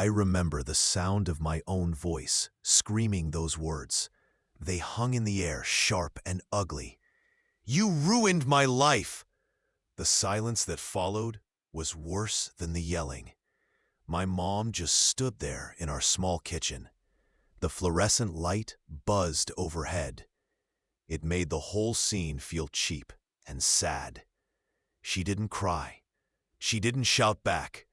I remember the sound of my own voice, screaming those words. They hung in the air, sharp and ugly. "You ruined my life!" The silence that followed was worse than the yelling. My mom just stood there in our small kitchen. The fluorescent light buzzed overhead. It made the whole scene feel cheap and sad. She didn't cry. She didn't shout back.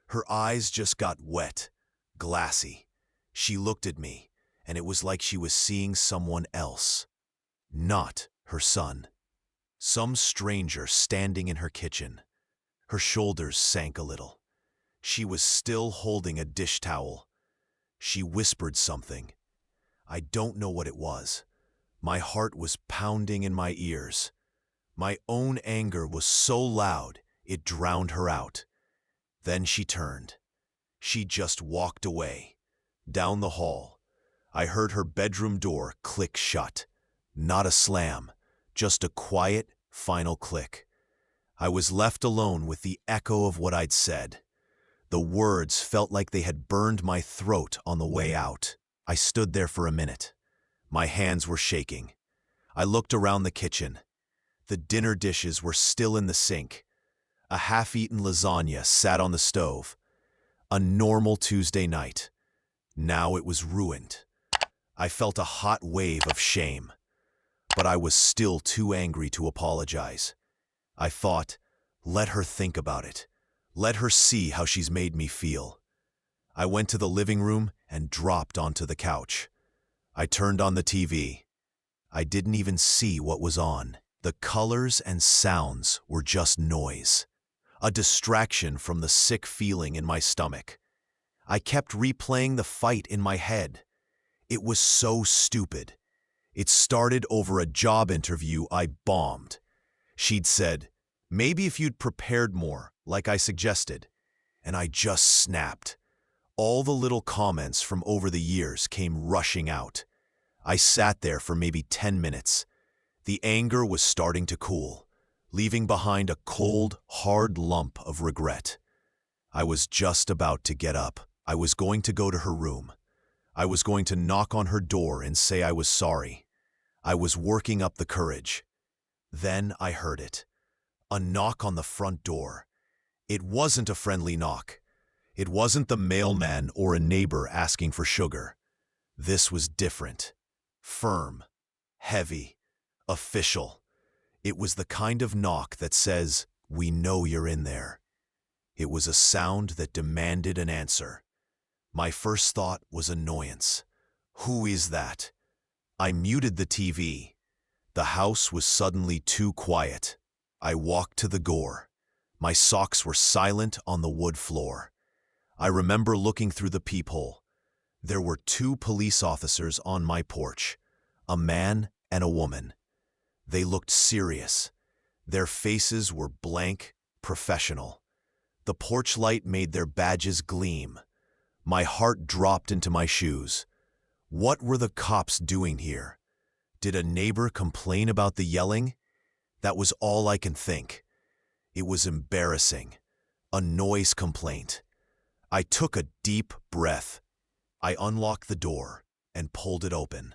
Her eyes just got wet, glassy. She looked at me, and it was like she was seeing someone else, not her son. Some stranger standing in her kitchen. Her shoulders sank a little. She was still holding a dish towel. She whispered something. I don't know what it was. My heart was pounding in my ears. My own anger was so loud, it drowned her out. Then she turned. She just walked away. Down the hall. I heard her bedroom door click shut. Not a slam, just a quiet, final click. I was left alone with the echo of what I'd said. The words felt like they had burned my throat on the way out. I stood there for a minute. My hands were shaking. I looked around the kitchen. The dinner dishes were still in the sink. A half-eaten lasagna sat on the stove. A normal Tuesday night. Now it was ruined. I felt a hot wave of shame. But I was still too angry to apologize. I thought, let her think about it. Let her see how she's made me feel. I went to the living room and dropped onto the couch. I turned on the TV. I didn't even see what was on. The colors and sounds were just noise. A distraction from the sick feeling in my stomach. I kept replaying the fight in my head. It was so stupid. It started over a job interview I bombed. She'd said, maybe if you'd prepared more, like I suggested. And I just snapped. All the little comments from over the years came rushing out. I sat there for maybe 10 minutes. The anger was starting to cool, leaving behind a cold, hard lump of regret. I was just about to get up. I was going to go to her room. I was going to knock on her door and say I was sorry. I was working up the courage. Then I heard it. A knock on the front door. It wasn't a friendly knock. It wasn't the mailman or a neighbor asking for sugar. This was different. Firm. Heavy. Official. It was the kind of knock that says, we know you're in there. It was a sound that demanded an answer. My first thought was annoyance. Who is that? I muted the TV. The house was suddenly too quiet. I walked to the door. My socks were silent on the wood floor. I remember looking through the peephole. There were 2 police officers on my porch, a man and a woman. They looked serious. Their faces were blank, professional. The porch light made their badges gleam. My heart dropped into my shoes. What were the cops doing here? Did a neighbor complain about the yelling? That was all I can think. It was embarrassing. A noise complaint. I took a deep breath. I unlocked the door and pulled it open.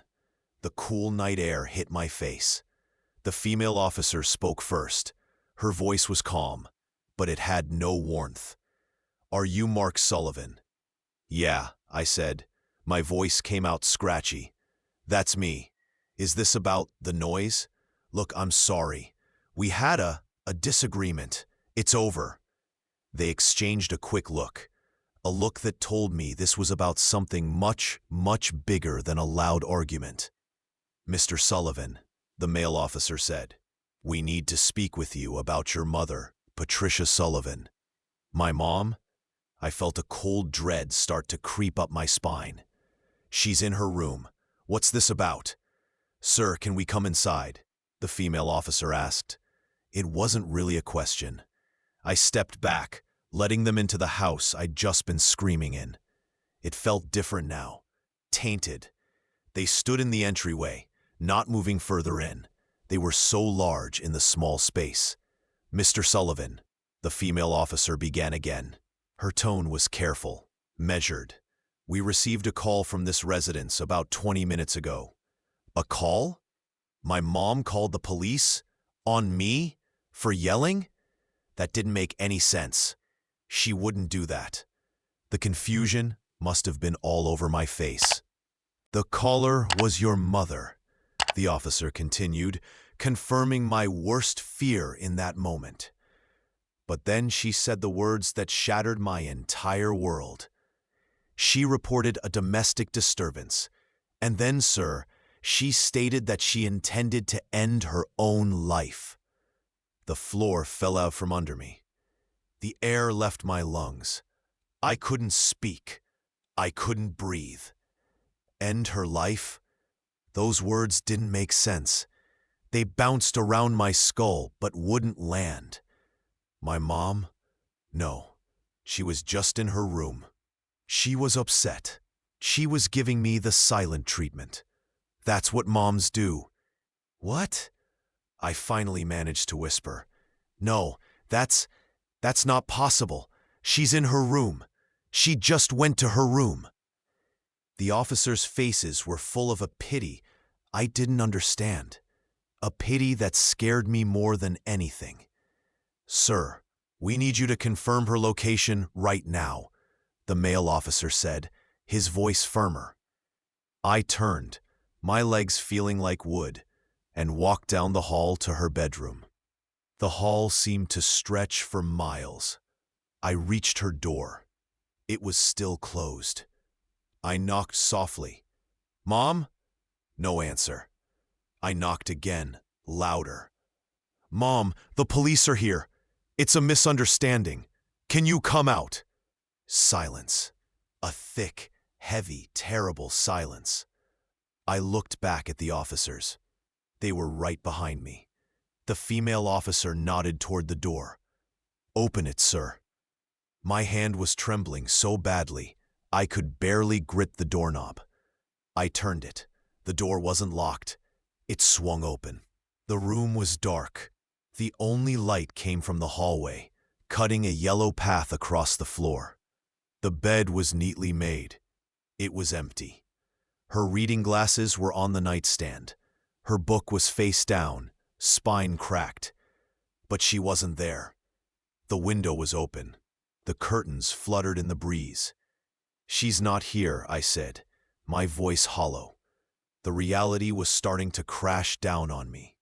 The cool night air hit my face. The female officer spoke first. Her voice was calm, but it had no warmth. "Are you Mark Sullivan?" "Yeah," I said. My voice came out scratchy. "That's me. Is this about the noise? Look, I'm sorry. We had a disagreement. It's over." They exchanged a quick look. A look that told me this was about something much, much bigger than a loud argument. "Mr. Sullivan," the male officer said, "we need to speak with you about your mother, Patricia Sullivan." My mom? I felt a cold dread start to creep up my spine. "She's in her room. What's this about?" "Sir, can we come inside?" the female officer asked. It wasn't really a question. I stepped back, letting them into the house I'd just been screaming in. It felt different now. Tainted. They stood in the entryway, not moving further in. They were so large in the small space. "Mr. Sullivan," the female officer began again. Her tone was careful, Measured. We received a call from this residence about 20 minutes ago. A call? My mom called the police? On me? For yelling? That didn't make any sense. She wouldn't do that. The confusion must have been all over my face. The caller was your mother, the officer continued, confirming my worst fear in that moment. But then she said the words that shattered my entire world. She reported a domestic disturbance, and then, sir, she stated that she intended to end her own life. The floor fell out from under me. The air left my lungs. I couldn't speak. I couldn't breathe. End her life? Those words didn't make sense. They bounced around my skull but wouldn't land. My mom? No, she was just in her room. She was upset. She was giving me the silent treatment. That's what moms do. What? I finally managed to whisper. No, that's not possible. She's in her room. She just went to her room. The officers' faces were full of a pity I didn't understand. A pity that scared me more than anything. Sir, we need you to confirm her location right now, the male officer said, his voice firmer. I turned, my legs feeling like wood, and walked down the hall to her bedroom. The hall seemed to stretch for miles. I reached her door. It was still closed. I knocked softly. Mom? No answer. I knocked again, louder. Mom, the police are here. It's a misunderstanding. Can you come out? Silence. A thick, heavy, terrible silence. I looked back at the officers. They were right behind me. The female officer nodded toward the door. Open it, sir. My hand was trembling so badly, I could barely grip the doorknob. I turned it. The door wasn't locked. It swung open. The room was dark. The only light came from the hallway, cutting a yellow path across the floor. The bed was neatly made. It was empty. Her reading glasses were on the nightstand. Her book was face down, spine cracked. But she wasn't there. The window was open. The curtains fluttered in the breeze. She's not here, I said, my voice hollow. The reality was starting to crash down on me.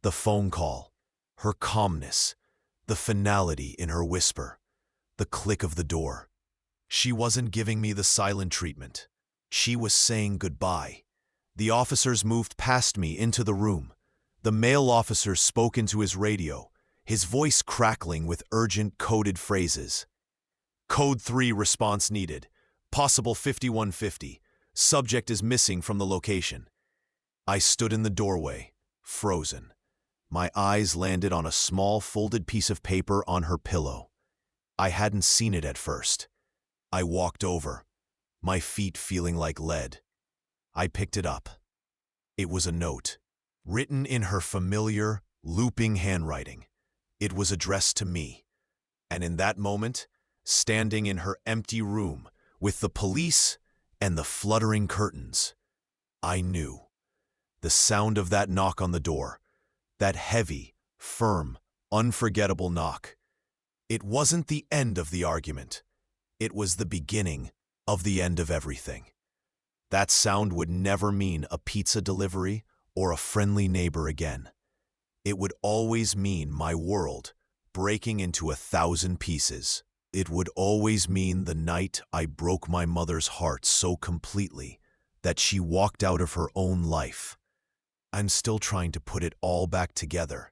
The phone call, her calmness, the finality in her whisper, the click of the door. She wasn't giving me the silent treatment. She was saying goodbye. The officers moved past me into the room. The male officer spoke into his radio, his voice crackling with urgent coded phrases. Code 3 response needed. Possible 5150. Subject is missing from the location. I stood in the doorway, frozen. My eyes landed on a small folded piece of paper on her pillow. I hadn't seen it at first. I walked over, my feet feeling like lead. I picked it up. It was a note, written in her familiar, looping handwriting. It was addressed to me. And in that moment, standing in her empty room, with the police and the fluttering curtains, I knew. The sound of that knock on the door, that heavy, firm, unforgettable knock. It wasn't the end of the argument. It was the beginning of the end of everything. That sound would never mean a pizza delivery or a friendly neighbor again. It would always mean my world breaking into 1,000 pieces. It would always mean the night I broke my mother's heart so completely that she walked out of her own life. I'm still trying to put it all back together.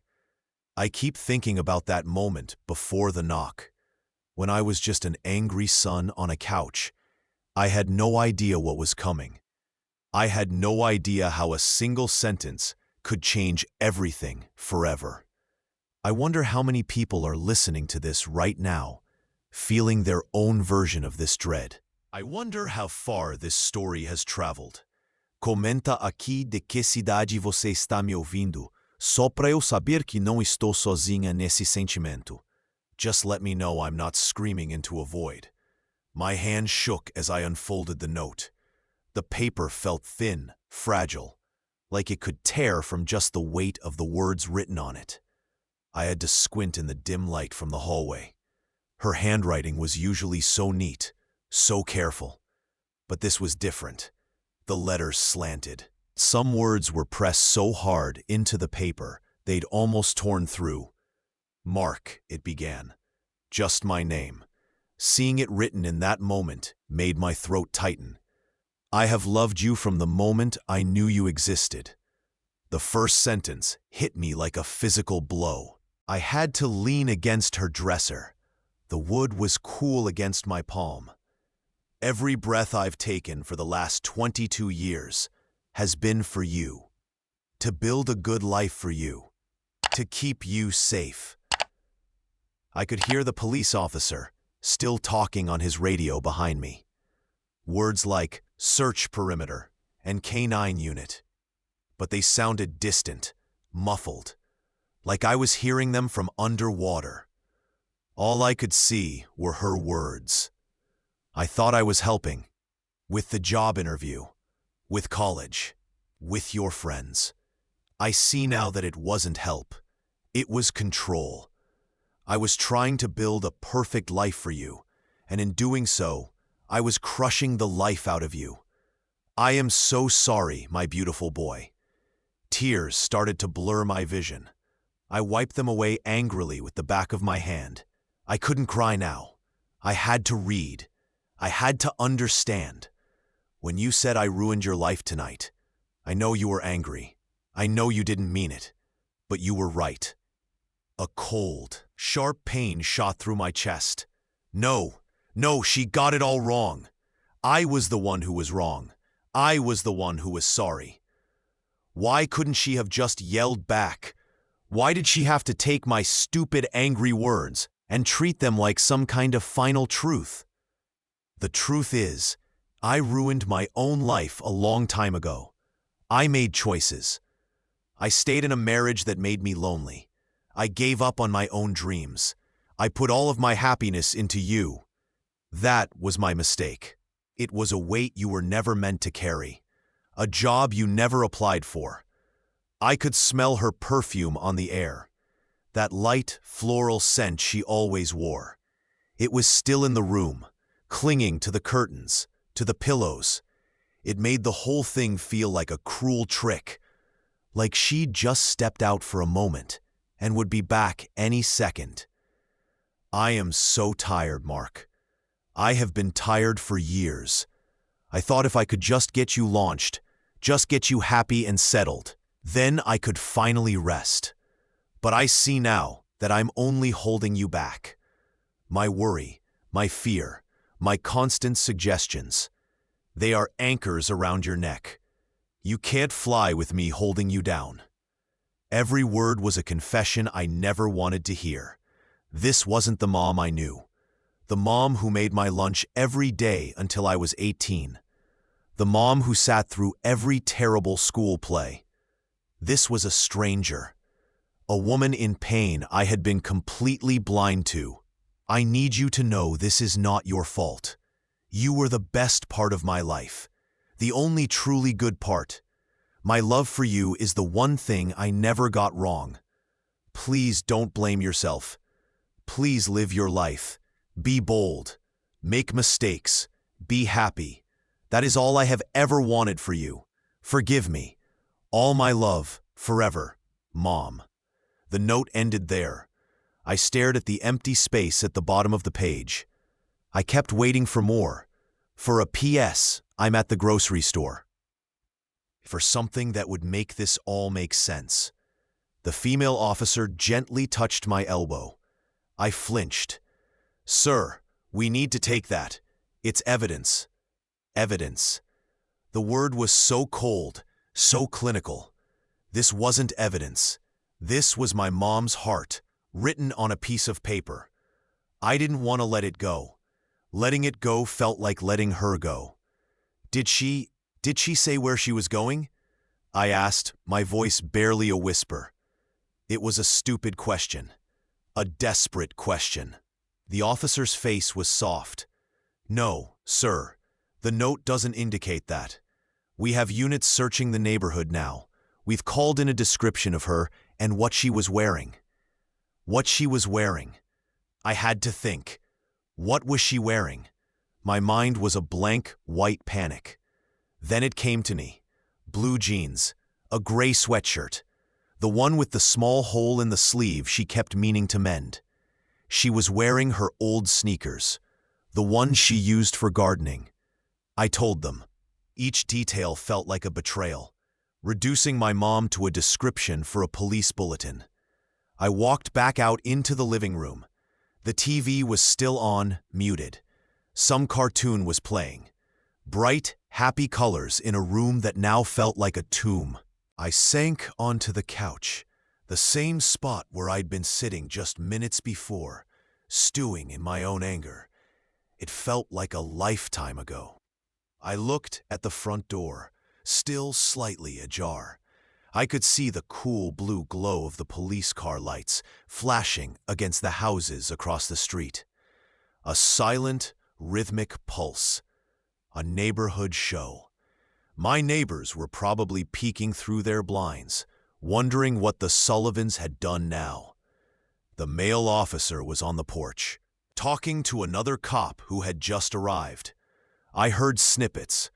I keep thinking about that moment before the knock, when I was just an angry son on a couch. I had no idea what was coming. I had no idea how a single sentence could change everything forever. I wonder how many people are listening to this right now, feeling their own version of this dread. I wonder how far this story has traveled. Comenta aqui de que cidade você está me ouvindo, só para eu saber que não estou sozinha nesse sentimento. Just let me know I'm not screaming into a void. My hand shook as I unfolded the note. The paper felt thin, fragile, like it could tear from just the weight of the words written on it. I had to squint in the dim light from the hallway. Her handwriting was usually so neat, so careful. But this was different. The letters slanted. Some words were pressed so hard into the paper they'd almost torn through. Mark, it began. Just my name. Seeing it written in that moment made my throat tighten. I have loved you from the moment I knew you existed. The first sentence hit me like a physical blow. I had to lean against her dresser. The wood was cool against my palm. Every breath I've taken for the last 22 years has been for you. To build a good life for you. To keep you safe. I could hear the police officer still talking on his radio behind me. Words like search perimeter and K9 unit. But they sounded distant, muffled, like I was hearing them from underwater. All I could see were her words. I thought I was helping. With the job interview. With college. With your friends. I see now that it wasn't help. It was control. I was trying to build a perfect life for you, and in doing so, I was crushing the life out of you. I am so sorry, my beautiful boy. Tears started to blur my vision. I wiped them away angrily with the back of my hand. I couldn't cry now. I had to read. I had to understand. When you said I ruined your life tonight, I know you were angry. I know you didn't mean it, but you were right. A cold, sharp pain shot through my chest. No, she got it all wrong. I was the one who was wrong. I was the one who was sorry. Why couldn't she have just yelled back? Why did she have to take my stupid, angry words and treat them like some kind of final truth? The truth is, I ruined my own life a long time ago. I made choices. I stayed in a marriage that made me lonely. I gave up on my own dreams. I put all of my happiness into you. That was my mistake. It was a weight you were never meant to carry. A job you never applied for. I could smell her perfume on the air. That light, floral scent she always wore. It was still in the room, clinging to the curtains, to the pillows. It made the whole thing feel like a cruel trick. Like she'd just stepped out for a moment and would be back any second. I am so tired, Mark. I have been tired for years. I thought if I could just get you launched, just get you happy and settled, then I could finally rest. But I see now that I'm only holding you back. My worry, my fear, my constant suggestions, they are anchors around your neck. You can't fly with me holding you down. Every word was a confession I never wanted to hear. This wasn't the mom I knew. The mom who made my lunch every day until I was 18. The mom who sat through every terrible school play. This was a stranger. A woman in pain I had been completely blind to. I need you to know this is not your fault. You were the best part of my life. The only truly good part. My love for you is the one thing I never got wrong. Please don't blame yourself. Please live your life. Be bold. Make mistakes. Be happy. That is all I have ever wanted for you. Forgive me. All my love, forever, Mom. The note ended there. I stared at the empty space at the bottom of the page. I kept waiting for more. For a PS, I'm at the grocery store. For something that would make this all make sense. The female officer gently touched my elbow. I flinched. Sir, we need to take that. It's evidence. Evidence. The word was so cold, so clinical. This wasn't evidence. This was my mom's heart, written on a piece of paper. I didn't want to let it go. Letting it go felt like letting her go. Did she say where she was going? I asked, my voice barely a whisper. It was a stupid question. A desperate question. The officer's face was soft. No, sir. The note doesn't indicate that. We have units searching the neighborhood now. We've called in a description of her and what she was wearing. What she was wearing. I had to think. What was she wearing? My mind was a blank, white panic. Then it came to me. Blue jeans, a gray sweatshirt, the one with the small hole in the sleeve she kept meaning to mend. She was wearing her old sneakers, the ones she used for gardening. I told them. Each detail felt like a betrayal, reducing my mom to a description for a police bulletin. I walked back out into the living room. The TV was still on, muted. Some cartoon was playing. Bright, happy colors in a room that now felt like a tomb. I sank onto the couch, the same spot where I'd been sitting just minutes before, stewing in my own anger. It felt like a lifetime ago. I looked at the front door, still slightly ajar. I could see the cool blue glow of the police car lights flashing against the houses across the street. A silent, rhythmic pulse. A neighborhood show. My neighbors were probably peeking through their blinds, wondering what the Sullivans had done now. The male officer was on the porch, talking to another cop who had just arrived. I heard snippets.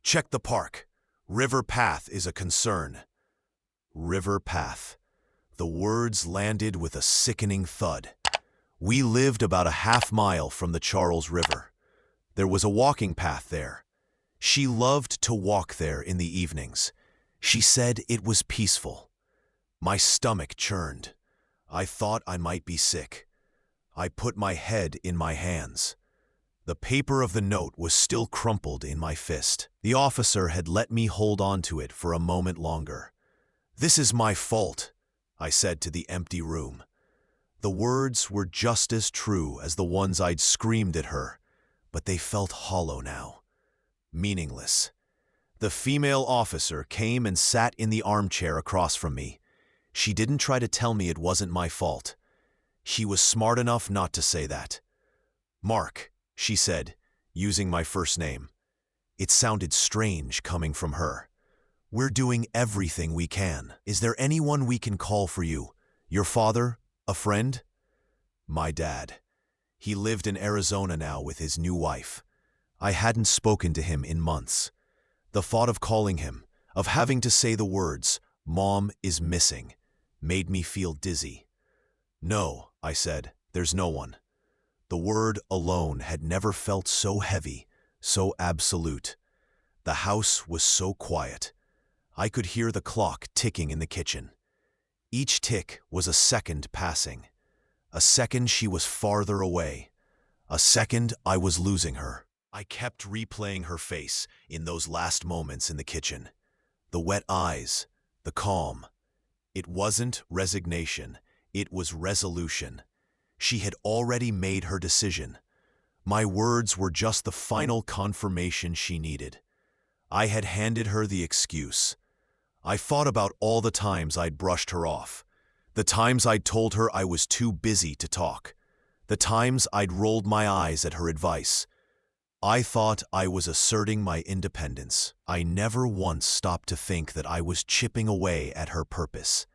Check the park. River Path is a concern. River Path. The words landed with a sickening thud. We lived about a half-mile from the Charles River. There was a walking path there. She loved to walk there in the evenings. She said it was peaceful. My stomach churned. I thought I might be sick. I put my head in my hands. The paper of the note was still crumpled in my fist. The officer had let me hold on to it for a moment longer. "This is my fault," I said to the empty room. The words were just as true as the ones I'd screamed at her, but they felt hollow now, meaningless. The female officer came and sat in the armchair across from me. She didn't try to tell me it wasn't my fault. She was smart enough not to say that. "Mark," she said, using my first name. It sounded strange coming from her. "We're doing everything we can. Is there anyone we can call for you? Your father? A friend?" My dad. He lived in Arizona now with his new wife. I hadn't spoken to him in months. The thought of calling him, of having to say the words, "Mom is missing," made me feel dizzy. "No," I said, "there's no one." The word alone had never felt so heavy, so absolute. The house was so quiet. I could hear the clock ticking in the kitchen. Each tick was a second passing. A second she was farther away. A second I was losing her. I kept replaying her face in those last moments in the kitchen. The wet eyes, the calm. It wasn't resignation, it was resolution. She had already made her decision. My words were just the final confirmation she needed. I had handed her the excuse. I thought about all the times I'd brushed her off. The times I'd told her I was too busy to talk. The times I'd rolled my eyes at her advice. I thought I was asserting my independence. I never once stopped to think that I was chipping away at her purpose.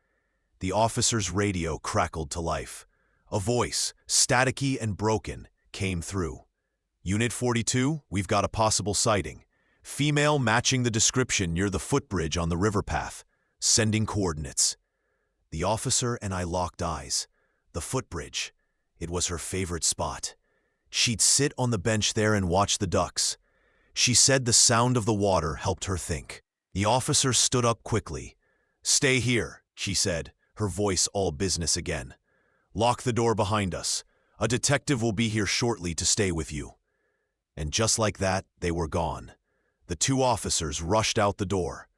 The officer's radio crackled to life. A voice, staticky and broken, came through. "Unit 42, we've got a possible sighting. Female matching the description near the footbridge on the river path. Sending coordinates." The officer and I locked eyes. The footbridge. It was her favorite spot. She'd sit on the bench there and watch the ducks. She said the sound of the water helped her think. The officer stood up quickly. "Stay here," she said, her voice all business again. "Lock the door behind us. A detective will be here shortly to stay with you." And just like that, they were gone. The two officers rushed out the door.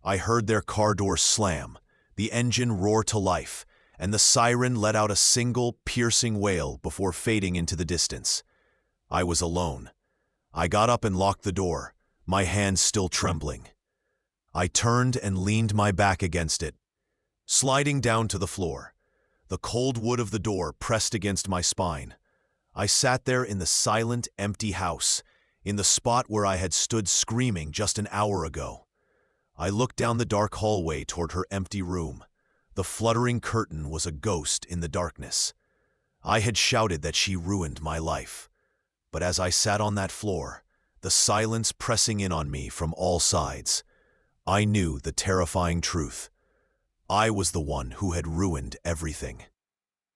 I heard their car door slam, the engine roar to life, and the siren let out a single, piercing wail before fading into the distance. I was alone. I got up and locked the door, my hands still trembling. I turned and leaned my back against it, sliding down to the floor. The cold wood of the door pressed against my spine. I sat there in the silent, empty house, in the spot where I had stood screaming just an hour ago. I looked down the dark hallway toward her empty room. The fluttering curtain was a ghost in the darkness. I had shouted that she ruined my life. But as I sat on that floor, the silence pressing in on me from all sides, I knew the terrifying truth. I was the one who had ruined everything.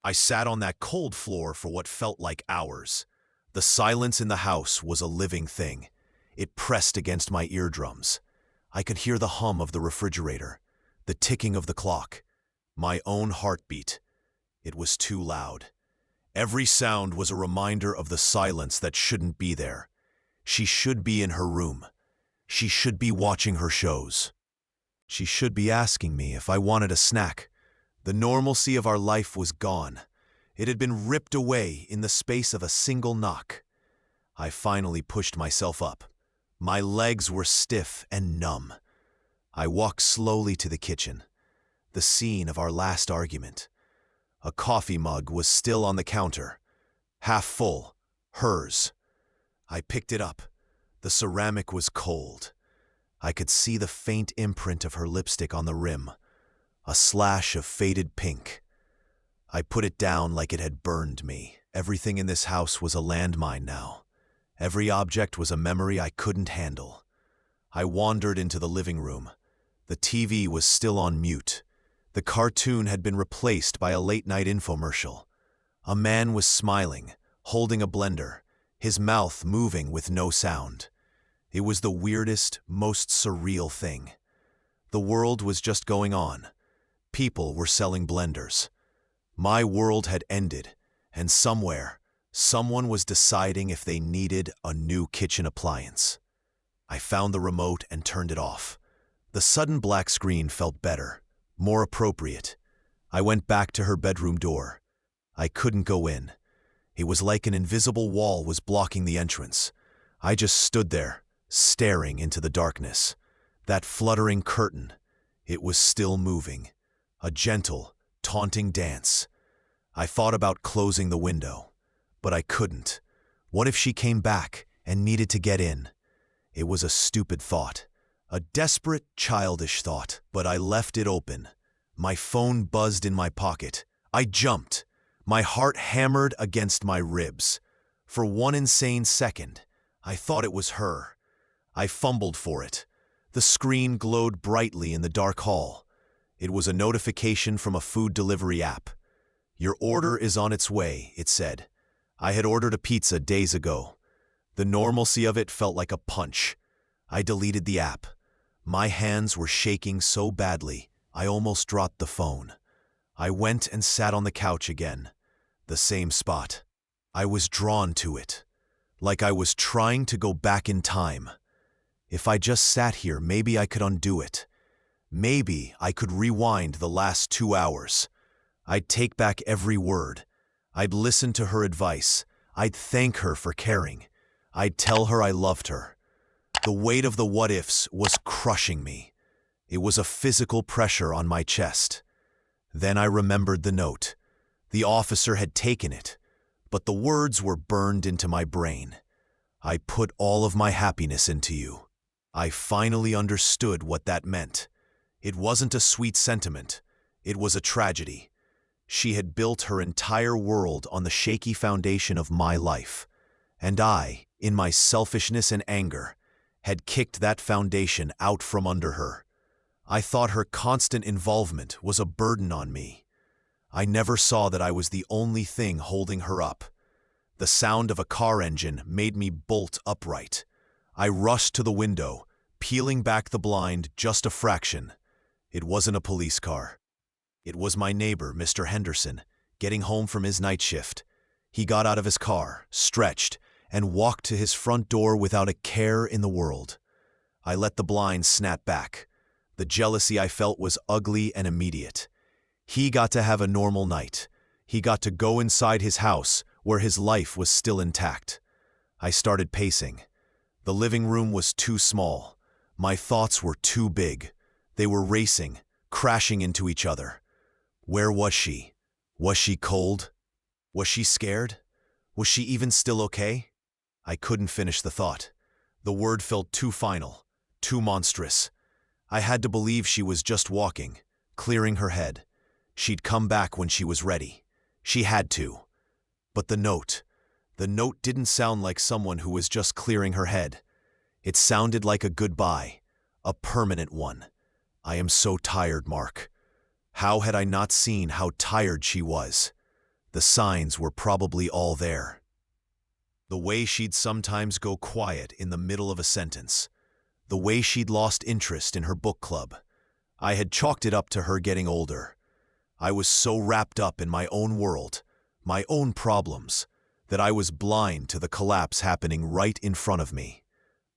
I sat on that cold floor for what felt like hours. The silence in the house was a living thing. It pressed against my eardrums. I could hear the hum of the refrigerator, the ticking of the clock, my own heartbeat. It was too loud. Every sound was a reminder of the silence that shouldn't be there. She should be in her room. She should be watching her shows. She should be asking me if I wanted a snack. The normalcy of our life was gone. It had been ripped away in the space of a single knock. I finally pushed myself up. My legs were stiff and numb. I walked slowly to the kitchen, the scene of our last argument. A coffee mug was still on the counter, half full, hers. I picked it up. The ceramic was cold. I could see the faint imprint of her lipstick on the rim, a slash of faded pink. I put it down like it had burned me. Everything in this house was a landmine now. Every object was a memory I couldn't handle. I wandered into the living room. The TV was still on mute. The cartoon had been replaced by a late-night infomercial. A man was smiling, holding a blender, his mouth moving with no sound. It was the weirdest, most surreal thing. The world was just going on. People were selling blenders. My world had ended, and somewhere, someone was deciding if they needed a new kitchen appliance. I found the remote and turned it off. The sudden black screen felt better, more appropriate. I went back to her bedroom door. I couldn't go in. It was like an invisible wall was blocking the entrance. I just stood there, staring into the darkness. That fluttering curtain, it was still moving. A gentle, taunting dance. I thought about closing the window, but I couldn't. What if she came back and needed to get in? It was a stupid thought, a desperate, childish thought, but I left it open. My phone buzzed in my pocket. I jumped. My heart hammered against my ribs. For one insane second, I thought it was her. I fumbled for it. The screen glowed brightly in the dark hall. It was a notification from a food delivery app. "Your order is on its way," it said. I had ordered a pizza days ago. The normalcy of it felt like a punch. I deleted the app. My hands were shaking so badly, I almost dropped the phone. I went and sat on the couch again. The same spot. I was drawn to it, like I was trying to go back in time. If I just sat here, maybe I could undo it. Maybe I could rewind the last 2 hours. I'd take back every word. I'd listen to her advice. I'd thank her for caring. I'd tell her I loved her. The weight of the what-ifs was crushing me. It was a physical pressure on my chest. Then I remembered the note. The officer had taken it, but the words were burned into my brain. "I put all of my happiness into you." I finally understood what that meant. It wasn't a sweet sentiment. It was a tragedy. She had built her entire world on the shaky foundation of my life, and I, in my selfishness and anger, had kicked that foundation out from under her. I thought her constant involvement was a burden on me. I never saw that I was the only thing holding her up. The sound of a car engine made me bolt upright. I rushed to the window, peeling back the blind just a fraction. It wasn't a police car. It was my neighbor, Mr. Henderson, getting home from his night shift. He got out of his car, stretched, and walked to his front door without a care in the world. I let the blinds snap back. The jealousy I felt was ugly and immediate. He got to have a normal night. He got to go inside his house, where his life was still intact. I started pacing. The living room was too small. My thoughts were too big. They were racing, crashing into each other. Where was she? Was she cold? Was she scared? Was she even still okay? I couldn't finish the thought. The word felt too final, too monstrous. I had to believe she was just walking, clearing her head. She'd come back when she was ready. She had to. But the note didn't sound like someone who was just clearing her head. It sounded like a goodbye, a permanent one. I am so tired, Mark. How had I not seen how tired she was? The signs were probably all there. The way she'd sometimes go quiet in the middle of a sentence. The way she'd lost interest in her book club. I had chalked it up to her getting older. I was so wrapped up in my own world, my own problems, that I was blind to the collapse happening right in front of me.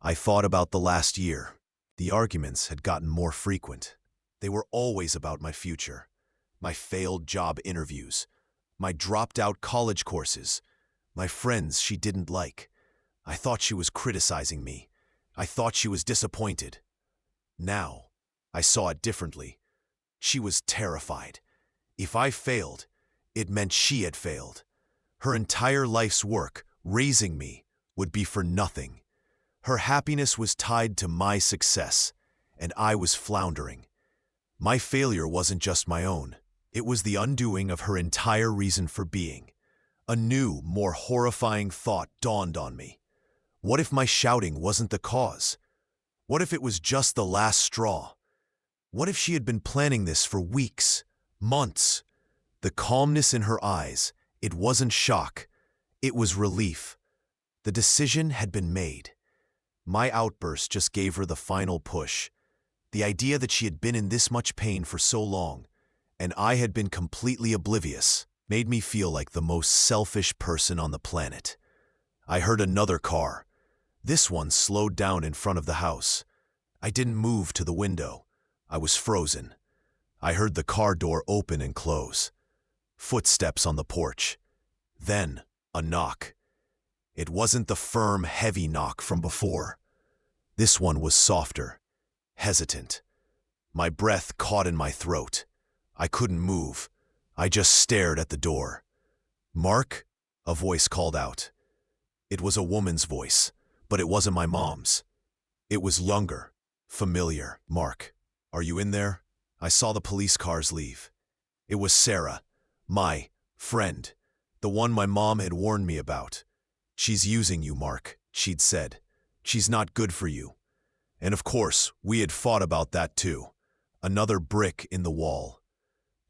I thought about the last year. The arguments had gotten more frequent. They were always about my future, my failed job interviews, my dropped-out college courses, my friends she didn't like. I thought she was criticizing me. I thought she was disappointed. Now, I saw it differently. She was terrified. If I failed, it meant she had failed. Her entire life's work, raising me, would be for nothing. Her happiness was tied to my success, and I was floundering. My failure wasn't just my own. It was the undoing of her entire reason for being. A new, more horrifying thought dawned on me. What if my shouting wasn't the cause? What if it was just the last straw? What if she had been planning this for weeks, months? The calmness in her eyes, it wasn't shock, it was relief. The decision had been made. My outburst just gave her the final push. The idea that she had been in this much pain for so long, and I had been completely oblivious, made me feel like the most selfish person on the planet. I heard another car. This one slowed down in front of the house. I didn't move to the window. I was frozen. I heard the car door open and close. Footsteps on the porch. Then, a knock. It wasn't the firm, heavy knock from before. This one was softer, hesitant. My breath caught in my throat. I couldn't move. I just stared at the door. "Mark?" a voice called out. It was a woman's voice, but it wasn't my mom's. It was younger, familiar. "Mark, are you in there?" I saw the police cars leave. It was Sarah, my friend, the one my mom had warned me about. "She's using you, Mark," she'd said. "She's not good for you." And of course, we had fought about that too. Another brick in the wall.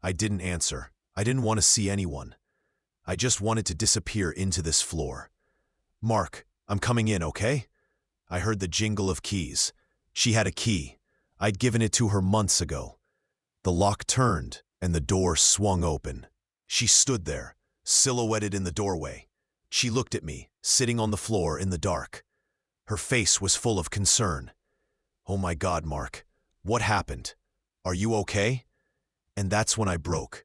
I didn't answer. I didn't want to see anyone. I just wanted to disappear into this floor. "Mark, I'm coming in, okay?" I heard the jingle of keys. She had a key. I'd given it to her months ago. The lock turned, and the door swung open. She stood there, silhouetted in the doorway. She looked at me, sitting on the floor in the dark. Her face was full of concern. "Oh my God, Mark, what happened? Are you okay?" And that's when I broke.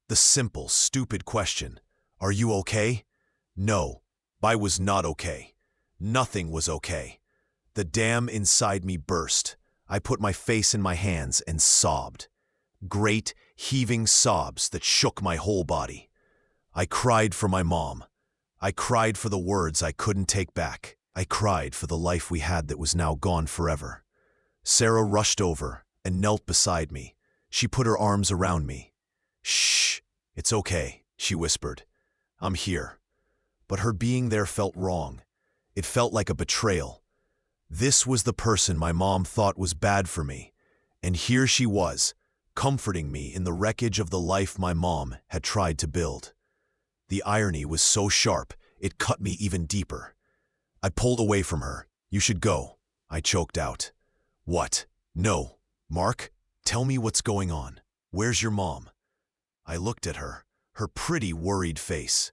The simple, stupid question, "Are you okay?" No, I was not okay. Nothing was okay. The dam inside me burst. I put my face in my hands and sobbed. Great, heaving sobs that shook my whole body. I cried for my mom. I cried for the words I couldn't take back. I cried for the life we had that was now gone forever. Sarah rushed over and knelt beside me. She put her arms around me. "Shh, it's okay," she whispered. "I'm here." But her being there felt wrong. It felt like a betrayal. This was the person my mom thought was bad for me, and here she was, comforting me in the wreckage of the life my mom had tried to build. The irony was so sharp, it cut me even deeper. I pulled away from her. "You should go," I choked out. "What? No. Mark, tell me what's going on. Where's your mom?" I looked at her pretty worried face,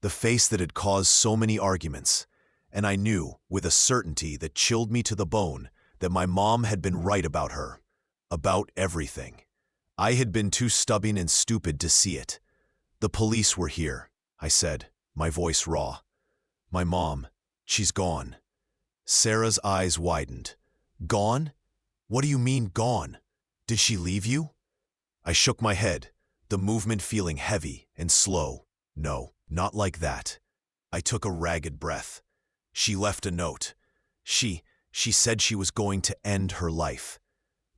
the face that had caused so many arguments, and I knew, with a certainty that chilled me to the bone, that my mom had been right about her, about everything. I had been too stubborn and stupid to see it. "The police were here," I said, my voice raw. "My mom, she's gone." Sarah's eyes widened. "Gone? What do you mean, gone? Did she leave you?" I shook my head, the movement feeling heavy and slow. "No, not like that. I took a ragged breath. She left a note. She said she was going to end her life.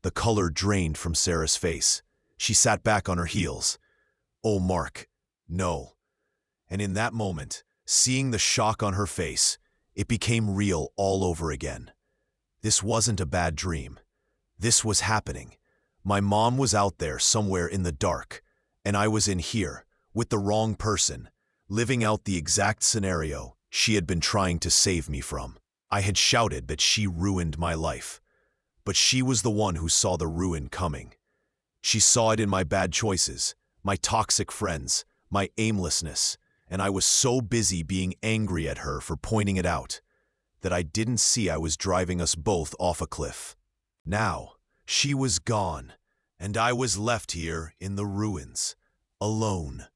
The color drained from Sarah's face. She sat back on her heels. Oh, Mark, no. And in that moment, seeing the shock on her face, it became real all over again. This wasn't a bad dream. This was happening. My mom was out there somewhere in the dark, and I was in here, with the wrong person, living out the exact scenario she had been trying to save me from. I had shouted that she ruined my life, but she was the one who saw the ruin coming. She saw it in my bad choices, my toxic friends, my aimlessness, and I was so busy being angry at her for pointing it out that I didn't see I was driving us both off a cliff. Now, she was gone, and I was left here in the ruins, alone,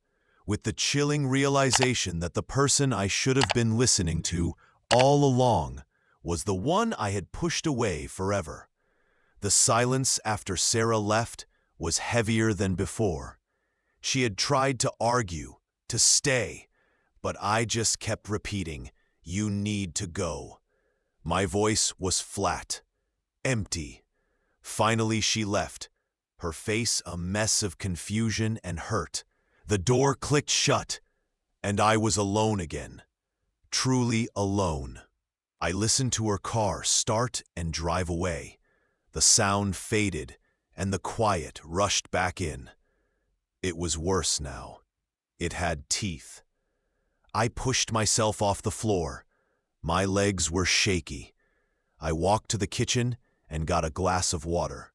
with the chilling realization that the person I should have been listening to all along was the one I had pushed away forever. The silence after Sarah left was heavier than before. She had tried to argue, to stay, but I just kept repeating, "You need to go." My voice was flat, empty. Finally she left, her face a mess of confusion and hurt. The door clicked shut, and I was alone again. Truly alone. I listened to her car start and drive away. The sound faded, and the quiet rushed back in. It was worse now. It had teeth. I pushed myself off the floor. My legs were shaky. I walked to the kitchen and got a glass of water.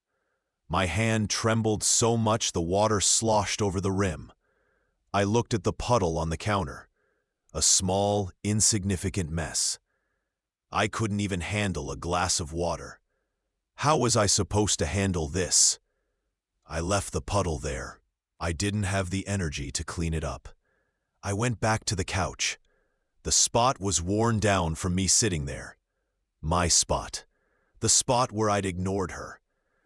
My hand trembled so much the water sloshed over the rim. I looked at the puddle on the counter. A small, insignificant mess. I couldn't even handle a glass of water. How was I supposed to handle this? I left the puddle there. I didn't have the energy to clean it up. I went back to the couch. The spot was worn down from me sitting there. My spot. The spot where I'd ignored her.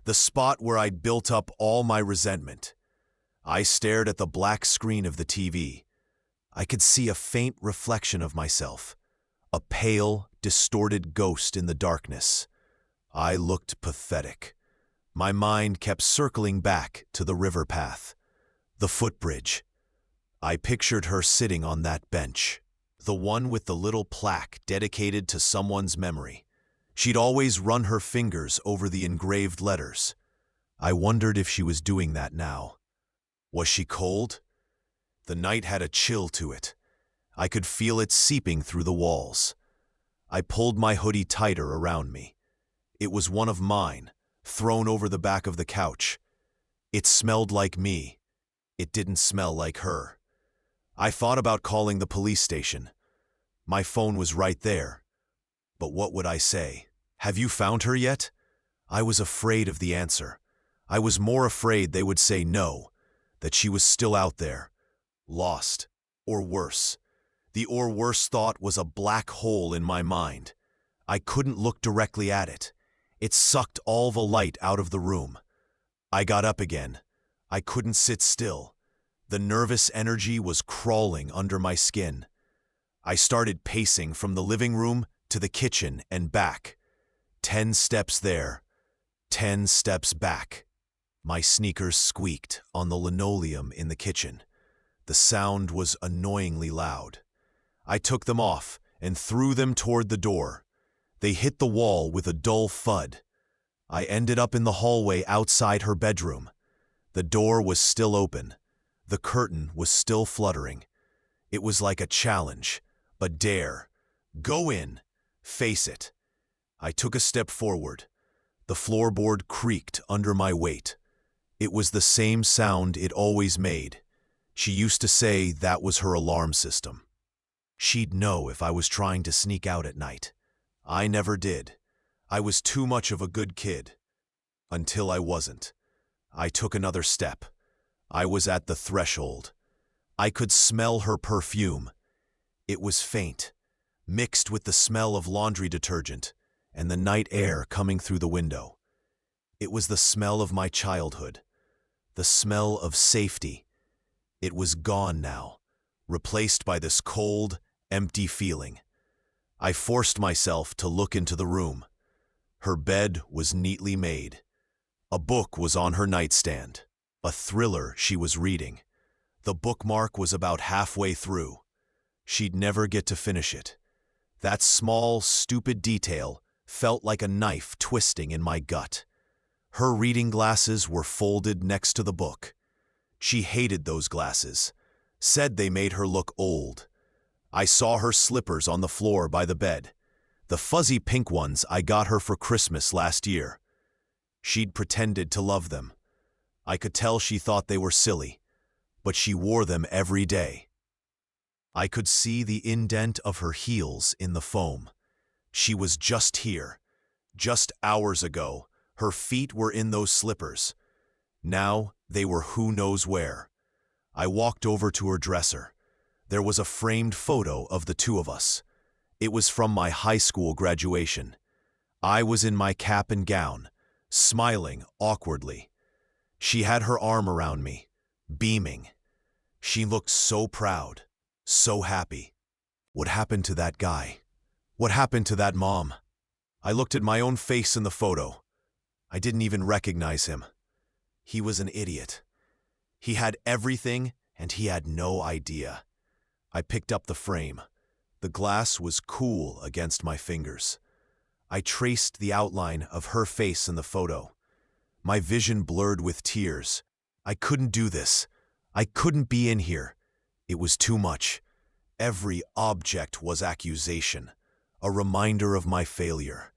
The spot where I'd built up all my resentment. I stared at the black screen of the TV. I could see a faint reflection of myself. A pale, distorted ghost in the darkness. I looked pathetic. My mind kept circling back to the river path. The footbridge. I pictured her sitting on that bench. The one with the little plaque dedicated to someone's memory. She'd always run her fingers over the engraved letters. I wondered if she was doing that now. Was she cold? The night had a chill to it. I could feel it seeping through the walls. I pulled my hoodie tighter around me. It was one of mine, thrown over the back of the couch. It smelled like me. It didn't smell like her. I thought about calling the police station. My phone was right there. But what would I say? "Have you found her yet?" I was afraid of the answer. I was more afraid they would say no, that she was still out there, lost, or worse. The or worse thought was a black hole in my mind. I couldn't look directly at it. It sucked all the light out of the room. I got up again. I couldn't sit still. The nervous energy was crawling under my skin. I started pacing from the living room to the kitchen and back. 10 steps there, 10 steps back. My sneakers squeaked on the linoleum in the kitchen. The sound was annoyingly loud. I took them off and threw them toward the door. They hit the wall with a dull thud. I ended up in the hallway outside her bedroom. The door was still open. The curtain was still fluttering. It was like a challenge, a dare. Go in. Face it. I took a step forward. The floorboard creaked under my weight. It was the same sound it always made. She used to say that was her alarm system. She'd know if I was trying to sneak out at night. I never did. I was too much of a good kid. Until I wasn't. I took another step. I was at the threshold. I could smell her perfume. It was faint, mixed with the smell of laundry detergent and the night air coming through the window. It was the smell of my childhood, the smell of safety. It was gone now, replaced by this cold, empty feeling. I forced myself to look into the room. Her bed was neatly made. A book was on her nightstand, a thriller she was reading. The bookmark was about halfway through. She'd never get to finish it. That small, stupid detail felt like a knife twisting in my gut. Her reading glasses were folded next to the book. She hated those glasses, said they made her look old. I saw her slippers on the floor by the bed, the fuzzy pink ones I got her for Christmas last year. She'd pretended to love them. I could tell she thought they were silly, but she wore them every day. I could see the indent of her heels in the foam. She was just here. Just hours ago, her feet were in those slippers. Now, they were who knows where. I walked over to her dresser. There was a framed photo of the two of us. It was from my high school graduation. I was in my cap and gown, smiling awkwardly. She had her arm around me, beaming. She looked so proud, so happy. What happened to that guy? What happened to that mom? I looked at my own face in the photo. I didn't even recognize him. He was an idiot. He had everything, and he had no idea. I picked up the frame. The glass was cool against my fingers. I traced the outline of her face in the photo. My vision blurred with tears. I couldn't do this. I couldn't be in here. It was too much. Every object was accusation, a reminder of my failure.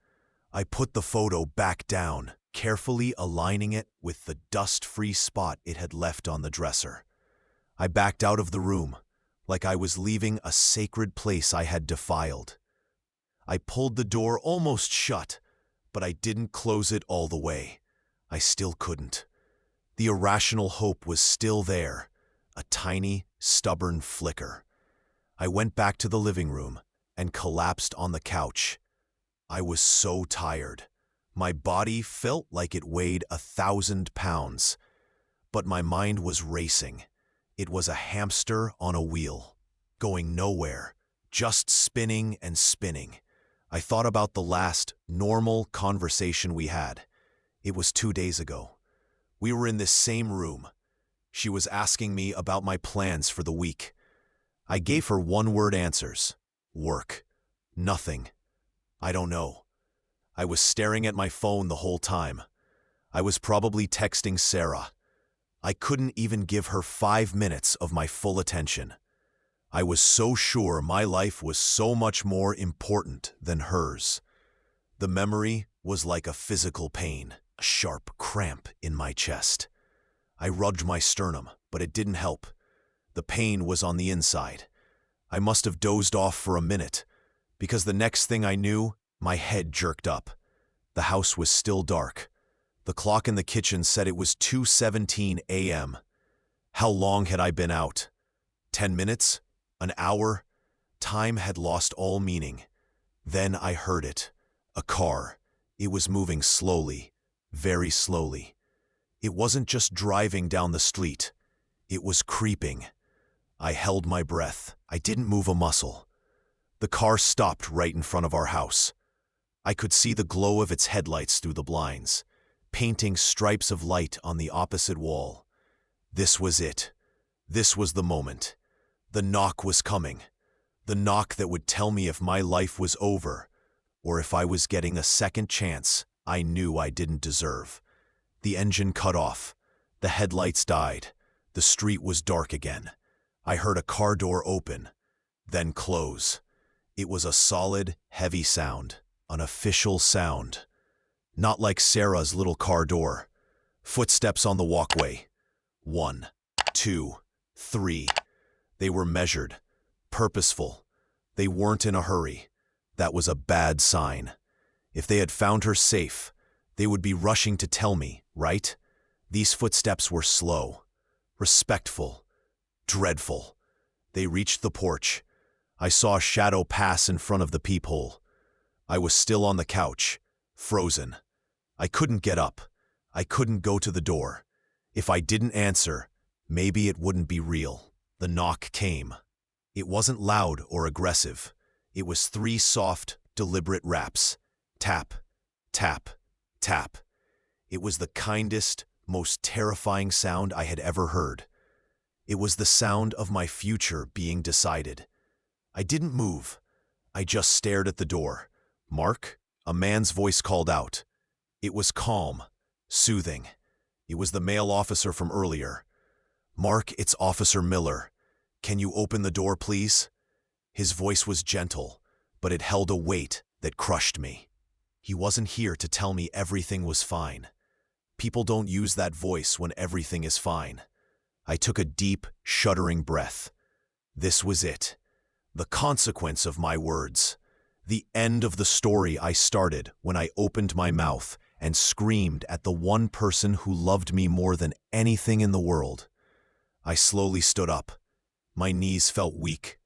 I put the photo back down, carefully aligning it with the dust-free spot it had left on the dresser. I backed out of the room, like I was leaving a sacred place I had defiled. I pulled the door almost shut, but I didn't close it all the way. I still couldn't. The irrational hope was still there, a tiny, stubborn flicker. I went back to the living room and collapsed on the couch. I was so tired. My body felt like it weighed 1,000 pounds, but my mind was racing. It was a hamster on a wheel, going nowhere, just spinning and spinning. I thought about the last normal conversation we had. It was 2 days ago. We were in this same room. She was asking me about my plans for the week. I gave her one-word answers. Work. Nothing. I don't know. I was staring at my phone the whole time. I was probably texting Sarah. I couldn't even give her 5 minutes of my full attention. I was so sure my life was so much more important than hers. The memory was like a physical pain, a sharp cramp in my chest. I rubbed my sternum, but it didn't help. The pain was on the inside. I must have dozed off for a minute, because the next thing I knew, my head jerked up. The house was still dark. The clock in the kitchen said it was 2:17 a.m. How long had I been out? 10 minutes? An hour? Time had lost all meaning. Then I heard it. A car. It was moving slowly, very slowly. It wasn't just driving down the street. It was creeping. I held my breath. I didn't move a muscle. The car stopped right in front of our house. I could see the glow of its headlights through the blinds, painting stripes of light on the opposite wall. This was it. This was the moment. The knock was coming. The knock that would tell me if my life was over, or if I was getting a second chance I knew I didn't deserve. The engine cut off. The headlights died. The street was dark again. I heard a car door open, then close. It was a solid, heavy sound, an official sound. Not like Sarah's little car door. Footsteps on the walkway. 1, 2, 3. They were measured, purposeful. They weren't in a hurry. That was a bad sign. If they had found her safe, they would be rushing to tell me, right? These footsteps were slow, respectful, dreadful. They reached the porch. I saw a shadow pass in front of the peephole. I was still on the couch, frozen. I couldn't get up. I couldn't go to the door. If I didn't answer, maybe it wouldn't be real. The knock came. It wasn't loud or aggressive. It was 3 soft, deliberate raps. Tap, tap, tap. It was the kindest, most terrifying sound I had ever heard. It was the sound of my future being decided. I didn't move. I just stared at the door. "Mark?" A man's voice called out. It was calm, soothing. It was the male officer from earlier. "Mark, it's Officer Miller. Can you open the door, please?" His voice was gentle, but it held a weight that crushed me. He wasn't here to tell me everything was fine. People don't use that voice when everything is fine. I took a deep, shuddering breath. This was it. The consequence of my words. The end of the story I started when I opened my mouth and screamed at the one person who loved me more than anything in the world. I slowly stood up. My knees felt weak.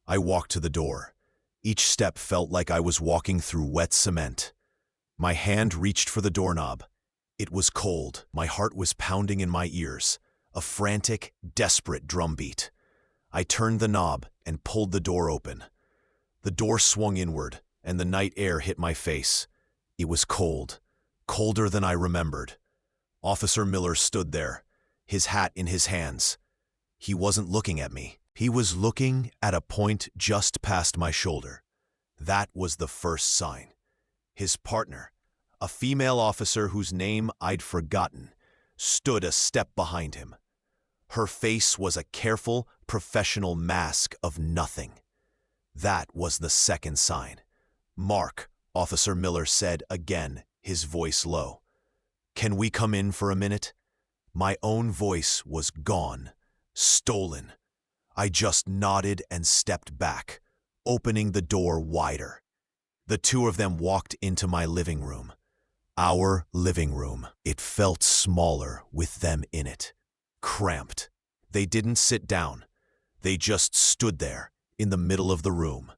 I walked to the door. Each step felt like I was walking through wet cement. My hand reached for the doorknob. It was cold. My heart was pounding in my ears, a frantic, desperate drumbeat. I turned the knob and pulled the door open. The door swung inward, and the night air hit my face. It was cold, colder than I remembered. Officer Miller stood there, his hat in his hands. He wasn't looking at me. He was looking at a point just past my shoulder. That was the first sign. His partner, a female officer whose name I'd forgotten, stood a step behind him. Her face was a careful, professional mask of nothing. That was the second sign. "Mark," Officer Miller said again, his voice low. "Can we come in for a minute?" My own voice was gone, stolen. I just nodded and stepped back, opening the door wider. The two of them walked into my living room. Our living room. It felt smaller with them in it. Cramped. They didn't sit down. They just stood there, in the middle of the room,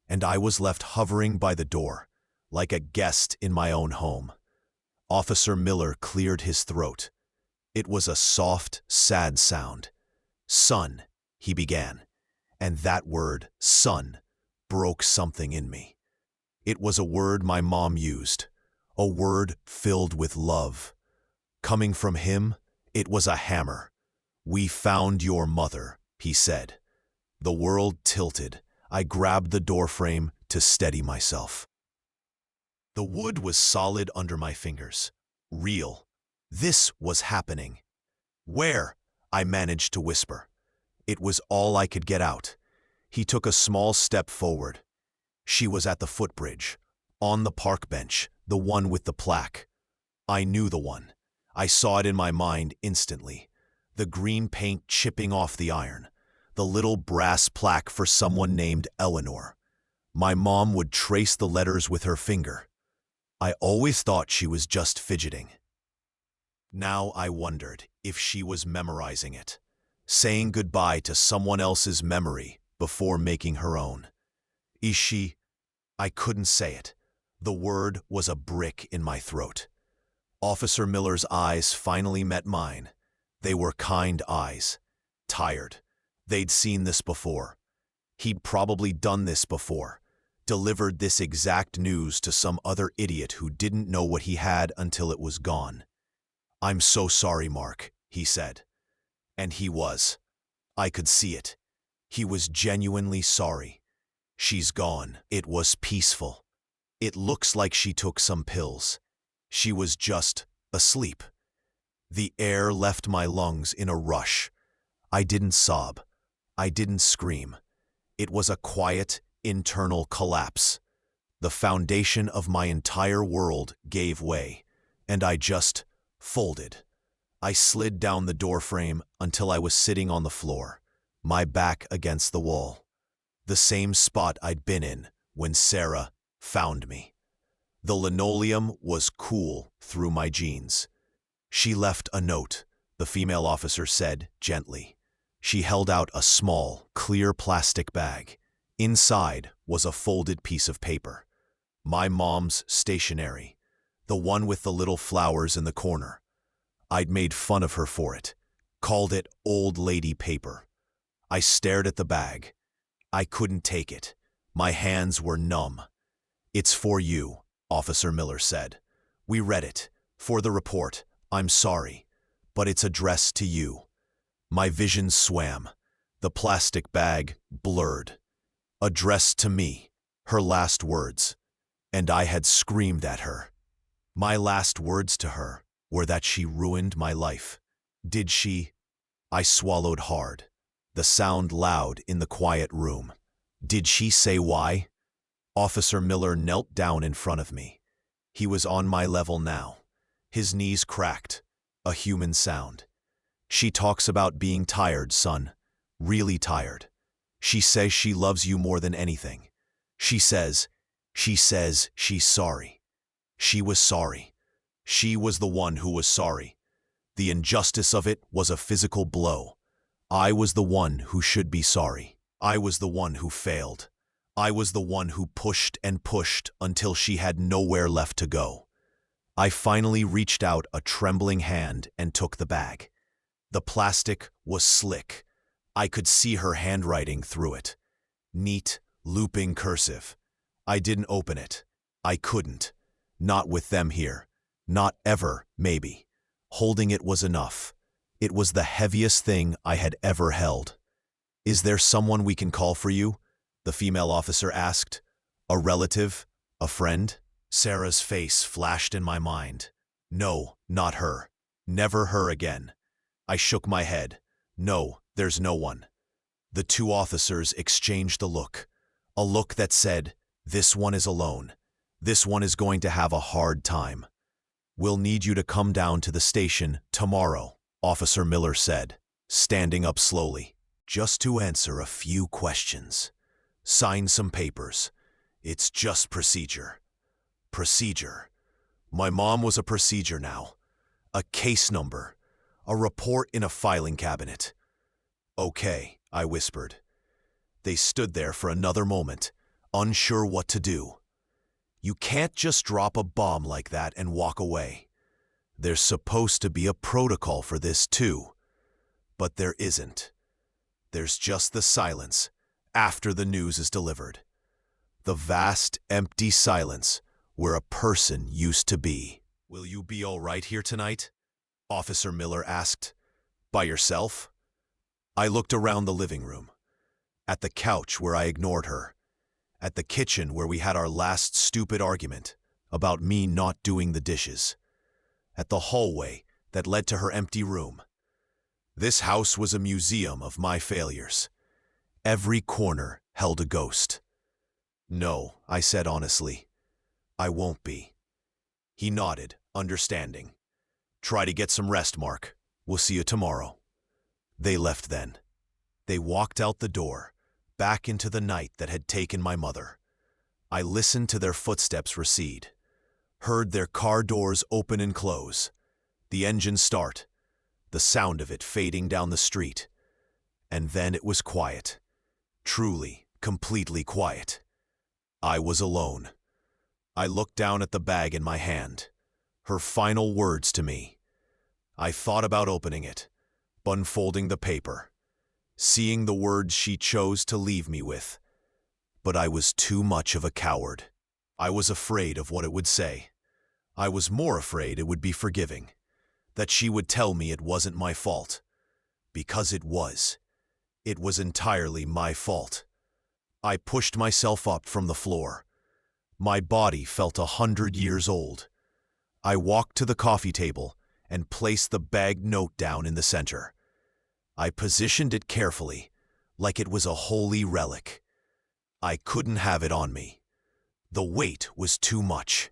and I was left hovering by the door, like a guest in my own home. Officer Miller cleared his throat. It was a soft, sad sound. "Son," he began, and that word, son, broke something in me. It was a word my mom used, a word filled with love. Coming from him, it was a hammer. "We found your mother," he said. The world tilted. I grabbed the doorframe to steady myself. The wood was solid under my fingers. Real. This was happening. "Where?" I managed to whisper. It was all I could get out. He took a small step forward. "She was at the footbridge, on the park bench, the one with the plaque." I knew the one. I saw it in my mind instantly. The green paint chipping off the iron. The little brass plaque for someone named Eleanor. My mom would trace the letters with her finger. I always thought she was just fidgeting. Now I wondered if she was memorizing it, saying goodbye to someone else's memory before making her own. Is she? I couldn't say it. The word was a brick in my throat. Officer Miller's eyes finally met mine. They were kind eyes. Tired. They'd seen this before. He'd probably done this before. Delivered this exact news to some other idiot who didn't know what he had until it was gone. "I'm so sorry, Mark," he said. And he was. I could see it. He was genuinely sorry. "She's gone." It was peaceful. "It looks like she took some pills. She was just asleep." The air left my lungs in a rush. I didn't sob. I didn't scream. It was a quiet, internal collapse. The foundation of my entire world gave way, and I just folded. I slid down the doorframe until I was sitting on the floor, my back against the wall. The same spot I'd been in when Sarah found me. The linoleum was cool through my jeans. "She left a note," the female officer said gently. She held out a small, clear plastic bag. Inside was a folded piece of paper. My mom's stationery, the one with the little flowers in the corner. I'd made fun of her for it, called it old lady paper. I stared at the bag. I couldn't take it. My hands were numb. "It's for you," Officer Miller said. "We read it. For the report. I'm sorry. But it's addressed to you." My vision swam. The plastic bag blurred. Addressed to me. Her last words. And I had screamed at her. My last words to her were that she ruined my life. Did she? I swallowed hard. The sound loud in the quiet room. Did she say why? Officer Miller knelt down in front of me. He was on my level now. His knees cracked. A human sound. "She talks about being tired, son. Really tired. She says she loves you more than anything. She says she's sorry. She was sorry. She was the one who was sorry. The injustice of it was a physical blow. I was the one who should be sorry. I was the one who failed. I was the one who pushed and pushed until she had nowhere left to go." I finally reached out a trembling hand and took the bag. The plastic was slick. I could see her handwriting through it. Neat, looping cursive. I didn't open it. I couldn't. Not with them here. Not ever, maybe. Holding it was enough. It was the heaviest thing I had ever held. "Is there someone we can call for you?" the female officer asked. "A relative? A friend?" Sarah's face flashed in my mind. No, not her. Never her again. I shook my head. "No, there's no one." The two officers exchanged a look that said, "This one is alone. This one is going to have a hard time." "We'll need you to come down to the station tomorrow," Officer Miller said, standing up slowly, "just to answer a few questions. Sign some papers. It's just procedure." Procedure. My mom was a procedure now. A case number. A report in a filing cabinet. "Okay," I whispered. They stood there for another moment, unsure what to do. You can't just drop a bomb like that and walk away. There's supposed to be a protocol for this too. But there isn't. There's just the silence after the news is delivered. The vast, empty silence where a person used to be. "Will you be all right here tonight?" Officer Miller asked. "By yourself?" I looked around the living room. At the couch where I ignored her. At the kitchen where we had our last stupid argument about me not doing the dishes. At the hallway that led to her empty room. This house was a museum of my failures. Every corner held a ghost. "No," I said honestly. "I won't be." He nodded, understanding. "Try to get some rest, Mark. We'll see you tomorrow." They left then. They walked out the door, back into the night that had taken my mother. I listened to their footsteps recede, heard their car doors open and close, the engine start, the sound of it fading down the street. And then it was quiet. Truly, completely quiet. I was alone. I looked down at the bag in my hand. Her final words to me. I thought about opening it, unfolding the paper, seeing the words she chose to leave me with. But I was too much of a coward. I was afraid of what it would say. I was more afraid it would be forgiving, that she would tell me it wasn't my fault. Because it was. It was entirely my fault. I pushed myself up from the floor. My body felt 100 years old. I walked to the coffee table and placed the bagged note down in the center. I positioned it carefully, like it was a holy relic. I couldn't have it on me. The weight was too much.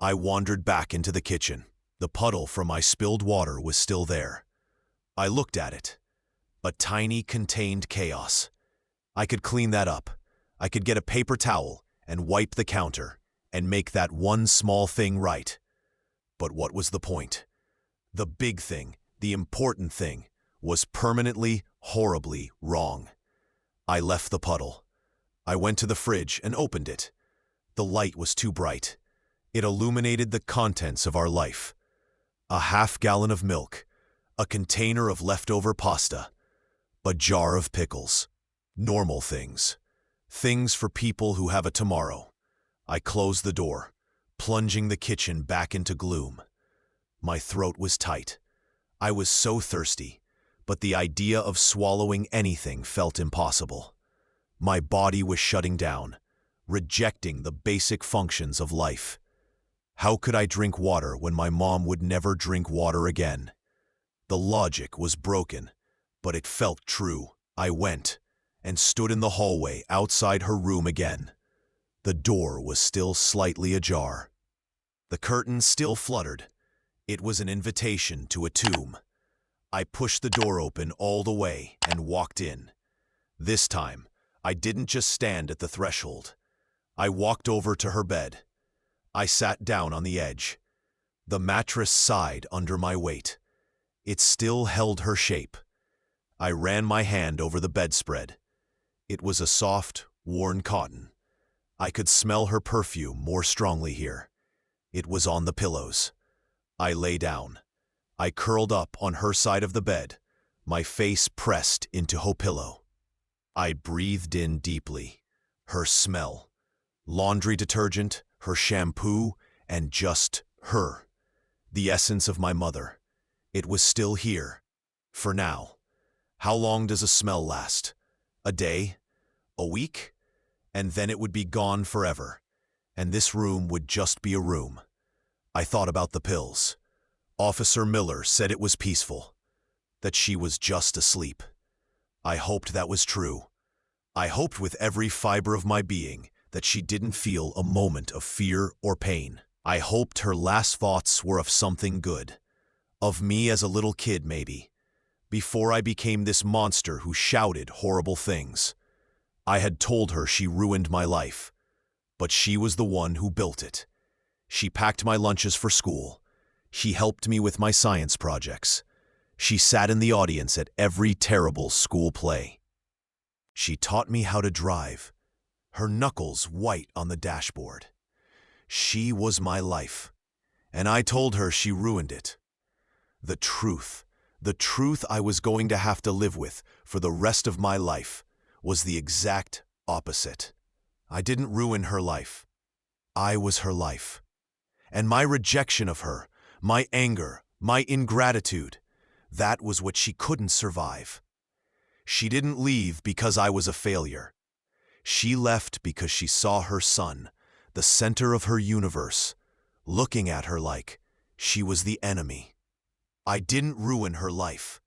I wandered back into the kitchen. The puddle from my spilled water was still there. I looked at it. A tiny contained chaos. I could clean that up. I could get a paper towel and wipe the counter and make that one small thing right. But what was the point? The big thing, the important thing, was permanently, horribly wrong. I left the puddle. I went to the fridge and opened it. The light was too bright. It illuminated the contents of our life. A half-gallon of milk, a container of leftover pasta, a jar of pickles. Normal things. Things for people who have a tomorrow. I closed the door, plunging the kitchen back into gloom. My throat was tight. I was so thirsty, but the idea of swallowing anything felt impossible. My body was shutting down, rejecting the basic functions of life. How could I drink water when my mom would never drink water again? The logic was broken, but it felt true. I went and stood in the hallway outside her room again. The door was still slightly ajar. The curtains still fluttered. It was an invitation to a tomb. I pushed the door open all the way and walked in. This time, I didn't just stand at the threshold. I walked over to her bed. I sat down on the edge. The mattress sighed under my weight. It still held her shape. I ran my hand over the bedspread. It was a soft, worn cotton. I could smell her perfume more strongly here. It was on the pillows. I lay down. I curled up on her side of the bed, my face pressed into her pillow. I breathed in deeply. Her smell. Laundry detergent, her shampoo, and just her. The essence of my mother. It was still here. For now. How long does a smell last? A day? A week? And then it would be gone forever. And this room would just be a room. I thought about the pills. Officer Miller said it was peaceful, that she was just asleep. I hoped that was true. I hoped with every fiber of my being that she didn't feel a moment of fear or pain. I hoped her last thoughts were of something good. Of me as a little kid, maybe. Before I became this monster who shouted horrible things. I had told her she ruined my life, but she was the one who built it. She packed my lunches for school. She helped me with my science projects. She sat in the audience at every terrible school play. She taught me how to drive, her knuckles white on the dashboard. She was my life, and I told her she ruined it. The truth I was going to have to live with for the rest of my life, was the exact opposite. I didn't ruin her life. I was her life. And my rejection of her, my anger, my ingratitude, that was what she couldn't survive. She didn't leave because I was a failure. She left because she saw her son, the center of her universe, looking at her like she was the enemy. I didn't ruin her life.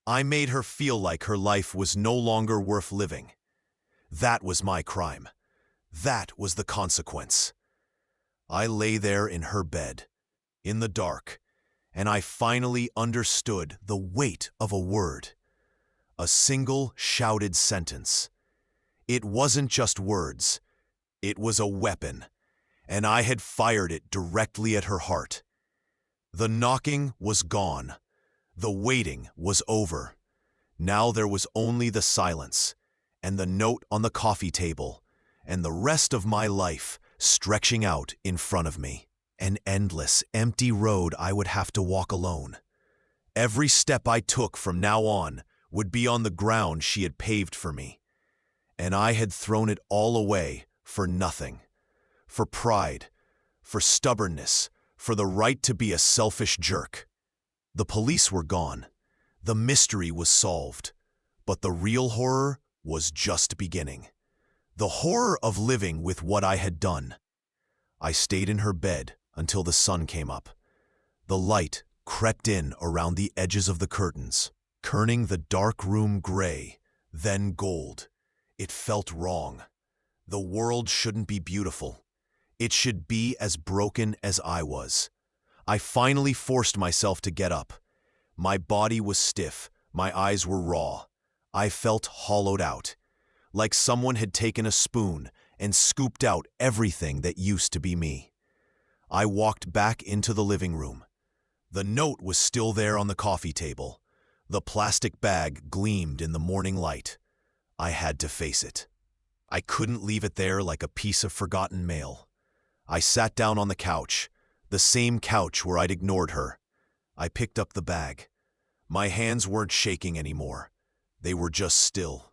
I made her feel like her life was no longer worth living. That was my crime. That was the consequence. I lay there in her bed, in the dark, and I finally understood the weight of a word. A single shouted sentence. It wasn't just words. It was a weapon, and I had fired it directly at her heart. The knocking was gone. The waiting was over. Now there was only the silence, and the note on the coffee table, and the rest of my life stretching out in front of me. An endless, empty road I would have to walk alone. Every step I took from now on would be on the ground she had paved for me. And I had thrown it all away for nothing. For pride, for stubbornness, for the right to be a selfish jerk. The police were gone. The mystery was solved. But the real horror was just beginning. The horror of living with what I had done. I stayed in her bed until the sun came up. The light crept in around the edges of the curtains, turning the dark room gray, then gold. It felt wrong. The world shouldn't be beautiful. It should be as broken as I was. I finally forced myself to get up. My body was stiff, my eyes were raw. I felt hollowed out, like someone had taken a spoon and scooped out everything that used to be me. I walked back into the living room. The note was still there on the coffee table. The plastic bag gleamed in the morning light. I had to face it. I couldn't leave it there like a piece of forgotten mail. I sat down on the couch, the same couch where I'd ignored her. I picked up the bag. My hands weren't shaking anymore. They were just still.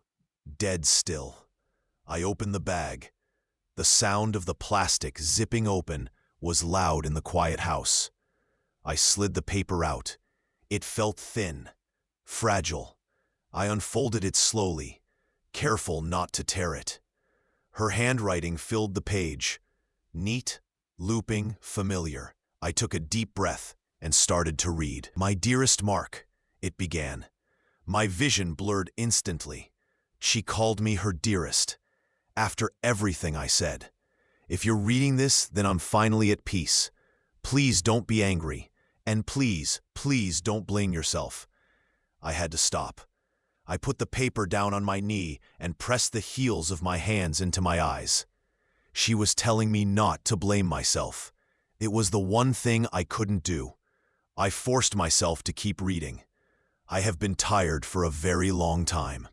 Dead still. I opened the bag. The sound of the plastic zipping open was loud in the quiet house. I slid the paper out. It felt thin, fragile. I unfolded it slowly, careful not to tear it. Her handwriting filled the page. Neat, looping, familiar. I took a deep breath and started to read. "My dearest Mark," it began. My vision blurred instantly. She called me her dearest. After everything I said. If you're reading this, then I'm finally at peace. Please don't be angry. And please, please don't blame yourself. I had to stop. I put the paper down on my knee and pressed the heels of my hands into my eyes. She was telling me not to blame myself. It was the one thing I couldn't do. I forced myself to keep reading. I have been tired for a very long time.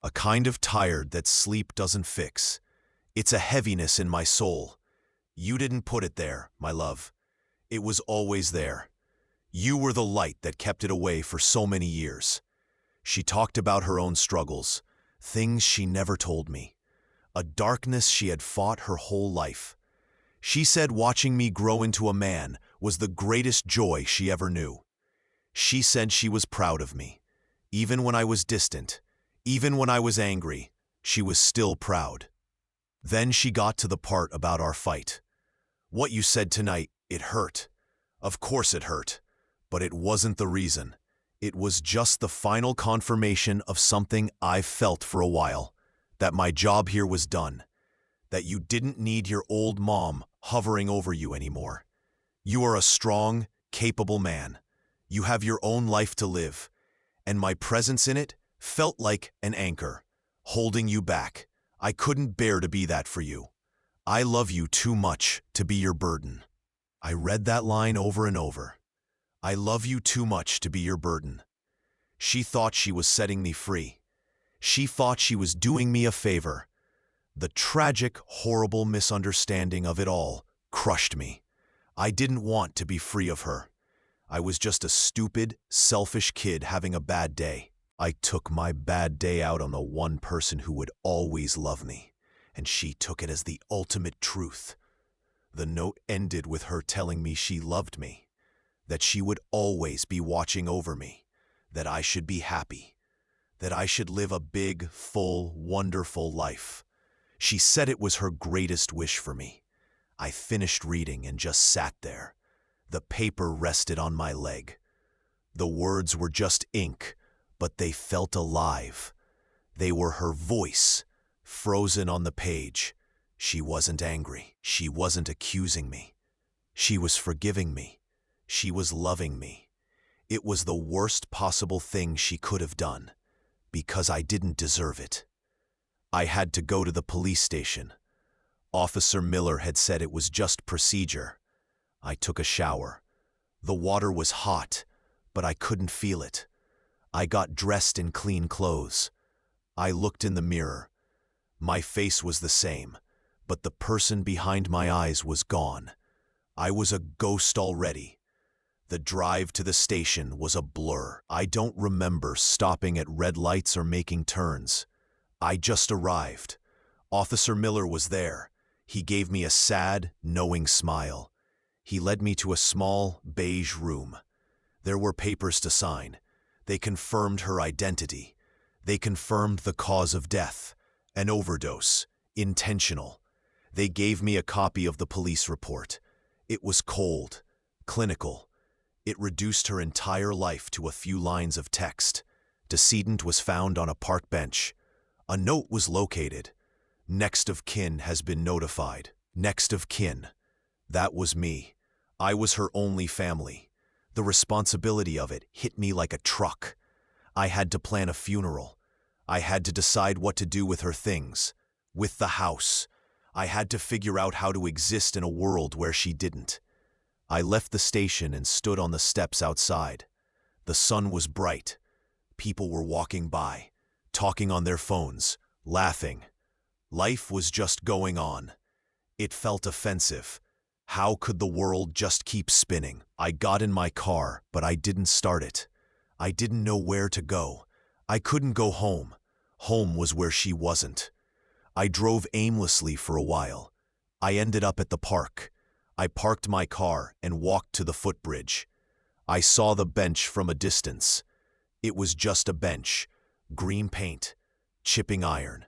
A kind of tired that sleep doesn't fix. It's a heaviness in my soul. You didn't put it there, my love. It was always there. You were the light that kept it away for so many years. She talked about her own struggles, things she never told me, a darkness she had fought her whole life. She said watching me grow into a man was the greatest joy she ever knew. She said she was proud of me. Even when I was distant, even when I was angry, she was still proud. Then she got to the part about our fight. "What you said tonight, it hurt. Of course it hurt. But it wasn't the reason. It was just the final confirmation of something I've felt for a while, that my job here was done, that you didn't need your old mom hovering over you anymore. You are a strong, capable man. You have your own life to live, and my presence in it felt like an anchor, holding you back. I couldn't bear to be that for you. I love you too much to be your burden." I read that line over and over. I love you too much to be your burden. She thought she was setting me free. She thought she was doing me a favor. The tragic, horrible misunderstanding of it all crushed me. I didn't want to be free of her. I was just a stupid, selfish kid having a bad day. I took my bad day out on the one person who would always love me, and she took it as the ultimate truth. The note ended with her telling me she loved me, that she would always be watching over me, that I should be happy, that I should live a big, full, wonderful life. She said it was her greatest wish for me. I finished reading and just sat there. The paper rested on my leg. The words were just ink, but they felt alive. They were her voice, frozen on the page. She wasn't angry. She wasn't accusing me. She was forgiving me. She was loving me. It was the worst possible thing she could have done, because I didn't deserve it. I had to go to the police station. Officer Miller had said it was just procedure. I took a shower. The water was hot, but I couldn't feel it. I got dressed in clean clothes. I looked in the mirror. My face was the same, but the person behind my eyes was gone. I was a ghost already. The drive to the station was a blur. I don't remember stopping at red lights or making turns. I just arrived. Officer Miller was there. He gave me a sad, knowing smile. He led me to a small, beige room. There were papers to sign. They confirmed her identity. They confirmed the cause of death, an overdose, intentional. They gave me a copy of the police report. It was cold, clinical. It reduced her entire life to a few lines of text. Decedent was found on a park bench. A note was located. Next of kin has been notified. Next of kin. That was me. I was her only family. The responsibility of it hit me like a truck. I had to plan a funeral. I had to decide what to do with her things, with the house. I had to figure out how to exist in a world where she didn't. I left the station and stood on the steps outside. The sun was bright. People were walking by, talking on their phones, laughing. Life was just going on. It felt offensive. How could the world just keep spinning? I got in my car, but I didn't start it. I didn't know where to go. I couldn't go home. Home was where she wasn't. I drove aimlessly for a while. I ended up at the park. I parked my car and walked to the footbridge. I saw the bench from a distance. It was just a bench, green paint, chipping iron.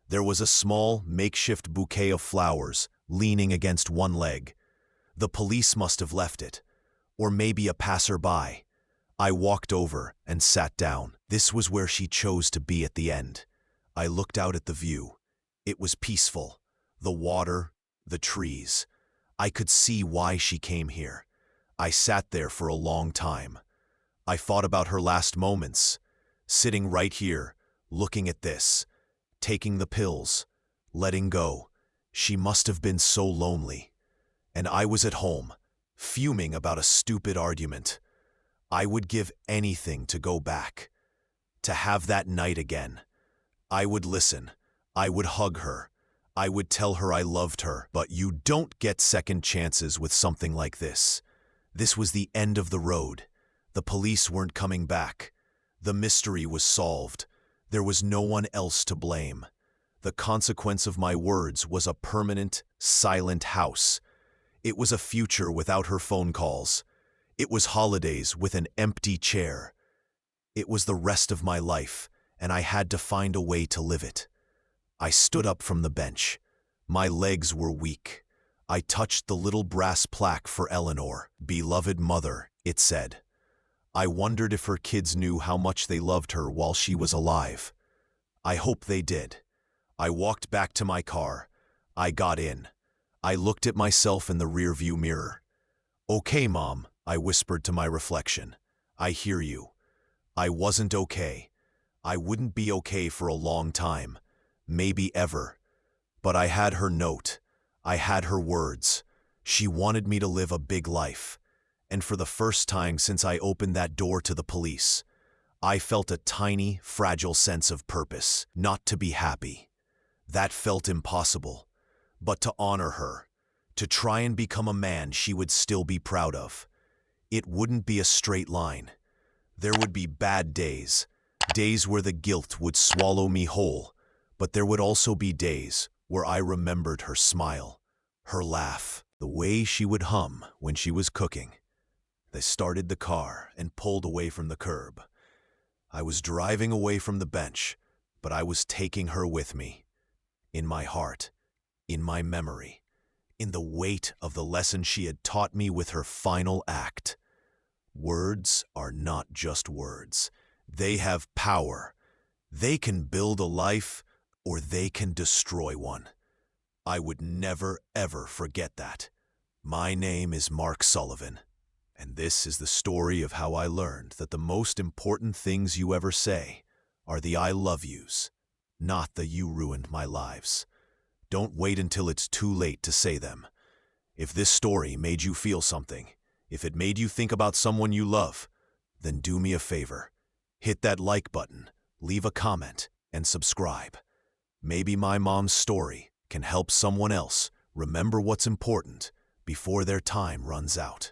There was a small, makeshift bouquet of flowers leaning against one leg. The police must have left it, or maybe a passerby. I walked over and sat down. This was where she chose to be at the end. I looked out at the view. It was peaceful. The water, the trees. I could see why she came here. I sat there for a long time. I thought about her last moments, sitting right here, looking at this, taking the pills, letting go. She must have been so lonely. And I was at home, fuming about a stupid argument. I would give anything to go back, to have that night again. I would listen. I would hug her. I would tell her I loved her. But you don't get second chances with something like this. This was the end of the road. The police weren't coming back. The mystery was solved. There was no one else to blame. The consequence of my words was a permanent, silent house. It was a future without her phone calls. It was holidays with an empty chair. It was the rest of my life, and I had to find a way to live it. I stood up from the bench. My legs were weak. I touched the little brass plaque for Eleanor. "Beloved mother," it said. I wondered if her kids knew how much they loved her while she was alive. I hope they did. I walked back to my car. I got in. I looked at myself in the rearview mirror. "Okay, Mom," I whispered to my reflection. "I hear you. I wasn't okay. I wouldn't be okay for a long time, maybe ever. But I had her note. I had her words. She wanted me to live a big life. And for the first time since I opened that door to the police, I felt a tiny, fragile sense of purpose, not to be happy. That felt impossible. But to honor her, to try and become a man she would still be proud of. It wouldn't be a straight line. There would be bad days, days where the guilt would swallow me whole, but there would also be days where I remembered her smile, her laugh, the way she would hum when she was cooking. They started the car and pulled away from the curb. I was driving away from the bench, but I was taking her with me. In my heart, in my memory, in the weight of the lesson she had taught me with her final act. Words are not just words. They have power. They can build a life, or they can destroy one. I would never, ever forget that. My name is Mark Sullivan, and this is the story of how I learned that the most important things you ever say are the "I love yous," not the "you ruined my lives." Don't wait until it's too late to say them. If this story made you feel something, if it made you think about someone you love, then do me a favor. Hit that like button, leave a comment, and subscribe. Maybe my mom's story can help someone else remember what's important before their time runs out.